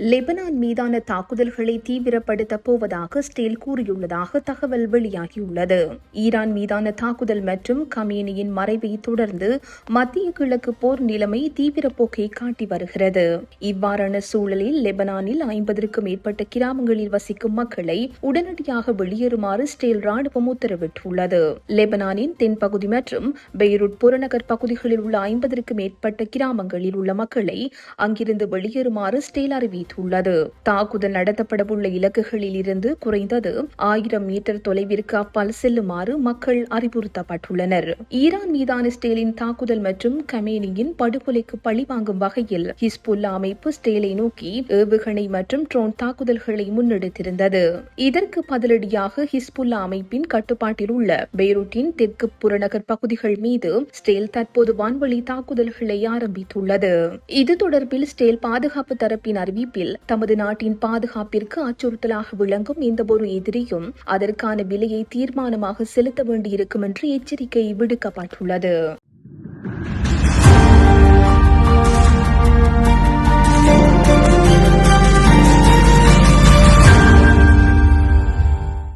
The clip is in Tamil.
லெபனான் மீதான தாக்குதல்களை தீவிரப்படுத்தப் போவதாக ஸ்டேல் கூறியுள்ளதாக தகவல் வெளியாகியுள்ளது. ஈரான் மீதான தாக்குதல் மற்றும் கமேனியின் மறைவை தொடர்ந்து மத்திய கிழக்கு போர் நிலைமை தீவிர போக்கை காட்டி வருகிறது. இவ்வாறான சூழலில் லெபனானில் 50க்கும் மேற்பட்ட கிராமங்களில் வசிக்கும் மக்களை உடனடியாக வெளியேறுமாறு ஸ்டேல் ராணுவம் உத்தரவிட்டுள்ளது. லெபனானின் தென்பகுதி மற்றும் பெய்ரூட் புறநகர் பகுதிகளில் உள்ள 50க்கும் மேற்பட்ட கிராமங்களில் உள்ள மக்களை அங்கிருந்து வெளியேறுமாறு ஸ்டேல் அறிவித்துள்ளது. தாக்குதல் நடத்தப்படவுள்ள இலக்குகளில் இருந்து குறைந்தது 1000 மீட்டர் தொலைவிற்கு அப்பால் செல்லுமாறு மக்கள் அறிவுறுத்தப்பட்டுள்ளனர். ஈரான் மீதான ஸ்டேலின் தாக்குதல் மற்றும் கமேனியின் படுகொலைக்கு பழிவாங்கும் வகையில் ஹிஸ்புல்லா அமைப்பு ஸ்டேலை நோக்கி ஏவுகணை மற்றும் ட்ரோன் தாக்குதல்களை முன்னெடுத்திருந்தது. இதற்கு பதிலடியாக ஹிஸ்புல்லா அமைப்பின் கட்டுப்பாட்டில் உள்ள பெய்ரூட்டின் தெற்கு புறநகர் பகுதிகள் மீது ஸ்டேல் தற்போது வான்வழி தாக்குதல்களை ஆரம்பித்துள்ளது. இது தொடர்பில் ஸ்டேல் பாதுகாப்பு தரப்பின் அறிவிப்பில் தமது நாட்டின் பாதுகாப்பிற்கு அச்சுறுத்தலாக விளங்கும் எந்தவொரு எதிரியும் அதற்கான விலையை தீர்மானமாக செலுத்த வேண்டியிருக்கும் என்று எச்சரிக்கை விடுக்கப்பட்டுள்ளது.